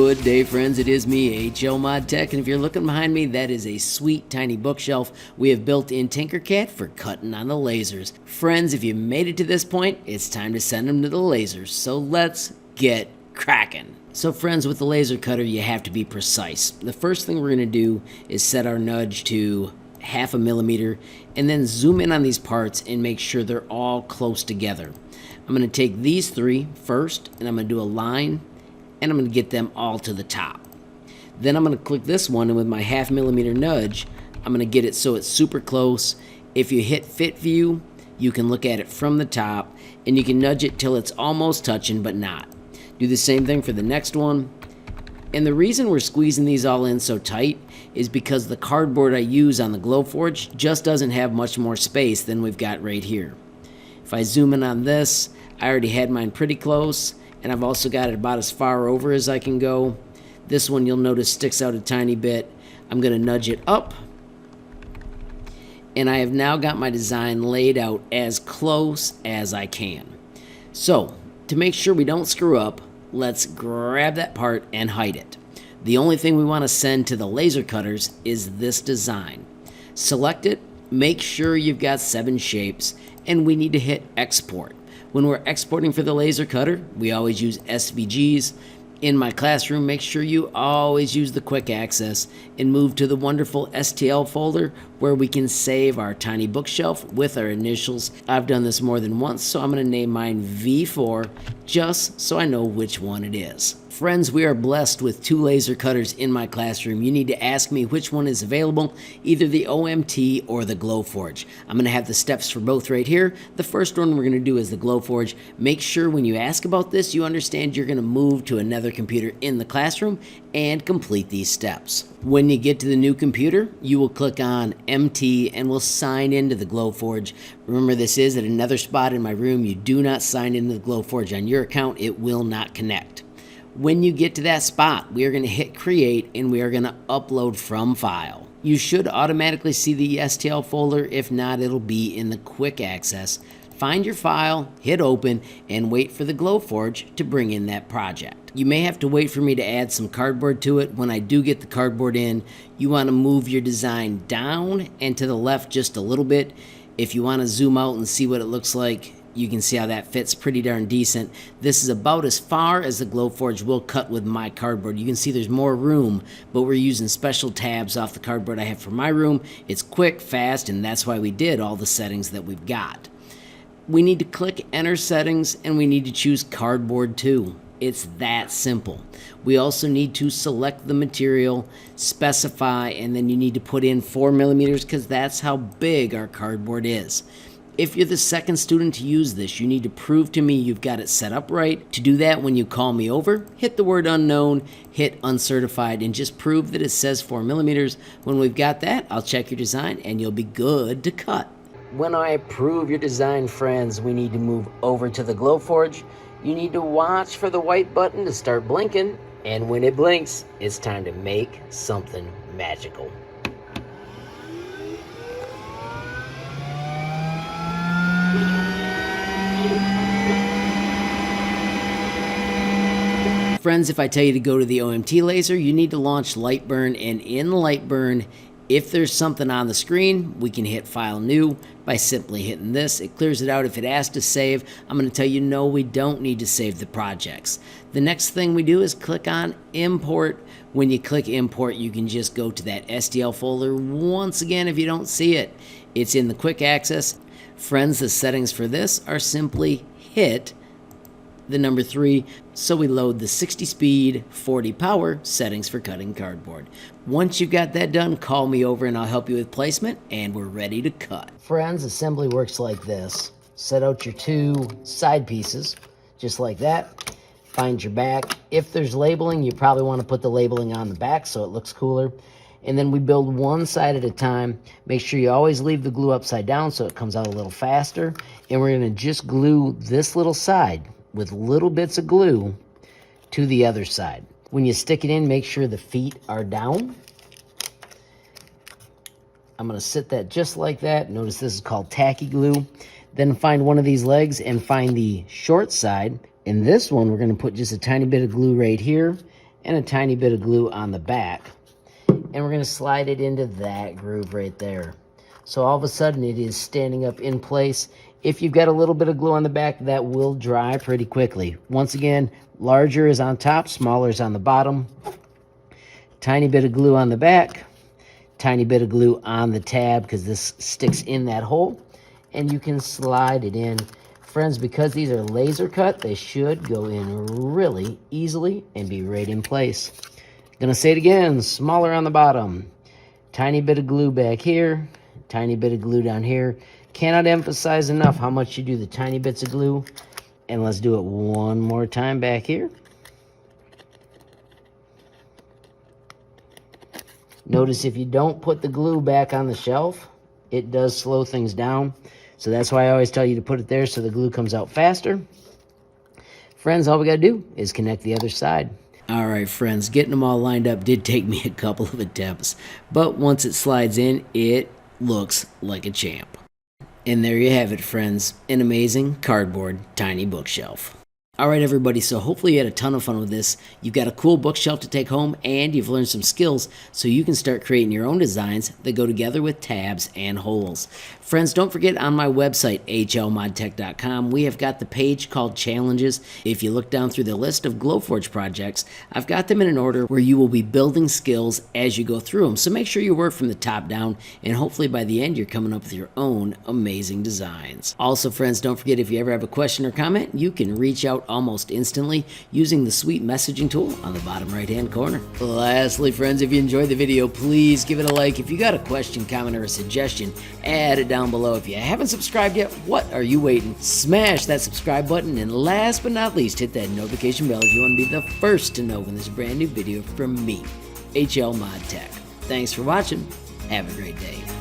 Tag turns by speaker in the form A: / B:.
A: Good day, friends. It is me, HLModTech, and if you're looking behind me, that is a sweet tiny bookshelf we have built in Tinkercad for cutting on the lasers. Friends, if you made it to this point, it's time to send them to the lasers. So let's get cracking. So friends, with the laser cutter, you have to be precise. The first thing we're going to do is set our nudge to 0.5 millimeter and then zoom in on these parts and make sure they're all close together. I'm going to take these three first, and I'm going to do a line, and I'm going to get them all to the top. Then I'm going to click this one, and with my 0.5 millimeter nudge, I'm going to get it so it's super close. If you hit fit view, you can look at it from the top, and you can nudge it till it's almost touching but not. Do the same thing for the next one. And the reason we're squeezing these all in so tight is because the cardboard I use on the Glowforge just doesn't have much more space than we've got right here. If I zoom in on this, I already had mine pretty close, and I've also got it about as far over as I can go. This one, you'll notice, sticks out a tiny bit. I'm going to nudge it up, and I have now got my design laid out as close as I can. So, to make sure we don't screw up, let's grab that part and hide it. The only thing we want to send to the laser cutters is this design. Select it, make sure you've got 7 shapes, and we need to hit export. When we're exporting for the laser cutter, we always use SVGs. In my classroom, make sure you always use the quick access and move to the wonderful STL folder where we can save our tiny bookshelf with our initials. I've done this more than once, so I'm going to name mine V4 just so I know which one it is. Friends, we are blessed with 2 laser cutters in my classroom. You need to ask me which one is available, either the OMT or the Glowforge. I'm going to have the steps for both right here. The first one we're going to do is the Glowforge. Make sure when you ask about this, you understand you're going to move to another computer in the classroom and complete these steps. When you get to the new computer, you will click on MT and will sign into the Glowforge. Remember, this is at another spot in my room. You do not sign into the Glowforge on your account. It will not connect. When you get to that spot, we are going to hit create and we are going to upload from file. You should automatically see the STL folder. If not, it'll be in the quick access. Find your file, hit open, and wait for the Glowforge to bring in that project. You may have to wait for me to add some cardboard to it. When I do get the cardboard in, you want to move your design down and to the left just a little bit. If you want to zoom out and see what it looks like, you can see how that fits pretty darn decent. This is about as far as the Glowforge will cut with my cardboard. You can see there's more room, but we're using special tabs off the cardboard I have for my room. It's quick, fast, and that's why we did all the settings that we've got. We need to click enter settings, and we need to choose cardboard too. It's that simple. We also need to select the material, specify, and then you need to put in 4 millimeters because that's how big our cardboard is. If you're the second student to use this, you need to prove to me you've got it set up right. To do that, when you call me over, hit the word unknown, hit uncertified, and just prove that it says 4 millimeters. When we've got that, I'll check your design and you'll be good to cut. When I approve your design, friends, we need to move over to the Glowforge. You need to watch for the white button to start blinking, and when it blinks, it's time to make something magical. Friends, if I tell you to go to the OMT Laser, you need to launch Lightburn, and in Lightburn, if there's something on the screen, we can hit File New by simply hitting this. It clears it out. If it asks to save, I'm going to tell you no, we don't need to save the projects. The next thing we do is click on Import. When you click Import, you can just go to that STL folder. Once again, if you don't see it, it's in the quick access. Friends, the settings for this are simply hit the number 3, so we load the 60 speed, 40 power settings for cutting cardboard. Once you've got that done, call me over and I'll help you with placement, and we're ready to cut. Friends, assembly works like this. Set out your 2 side pieces, just like that. Find your back. If there's labeling, you probably want to put the labeling on the back so it looks cooler. And then we build one side at a time. Make sure you always leave the glue upside down so it comes out a little faster. And we're going to just glue this little side with little bits of glue to the other side. When you stick it in, make sure the feet are down. I'm going to sit that just like that. Notice this is called tacky glue. Then find one of these legs and find the short side. In this one, we're going to put just a tiny bit of glue right here. and a tiny bit of glue on the back. And we're going to slide it into that groove right there. So all of a sudden it is standing up in place. If you've got a little bit of glue on the back, that will dry pretty quickly. Once again, larger is on top, smaller is on the bottom. Tiny bit of glue on the back. Tiny bit of glue on the tab because this sticks in that hole. And you can slide it in. Friends, because these are laser cut, they should go in really easily and be right in place. Gonna say it again, smaller on the bottom. Tiny bit of glue back here, tiny bit of glue down here. Cannot emphasize enough how much you do the tiny bits of glue. And let's do it one more time back here. Notice if you don't put the glue back on the shelf, it does slow things down. So that's why I always tell you to put it there so the glue comes out faster. Friends, all we gotta do is connect the other side. All right, friends, getting them all lined up did take me a couple of attempts, but once it slides in, it looks like a champ. And there you have it, friends, an amazing cardboard tiny bookshelf. All right, everybody, so hopefully you had a ton of fun with this. You've got a cool bookshelf to take home, and you've learned some skills so you can start creating your own designs that go together with tabs and holes. Friends, don't forget on my website, HLModTech.com, we have got the page called Challenges. If you look down through the list of Glowforge projects, I've got them in an order where you will be building skills as you go through them. So make sure you work from the top down, and hopefully by the end you're coming up with your own amazing designs. Also, friends, don't forget if you ever have a question or comment, you can reach out almost instantly using the sweet messaging tool on the bottom right hand corner. Lastly, friends, if you enjoyed the video, please give it a like. If you got a question, comment, or a suggestion, add it down below. If you haven't subscribed yet, what are you waiting? Smash that subscribe button, and last but not least, hit that notification bell if you want to be the first to know when there's a brand new video from me, HLModTech. Thanks for watching. Have a great day.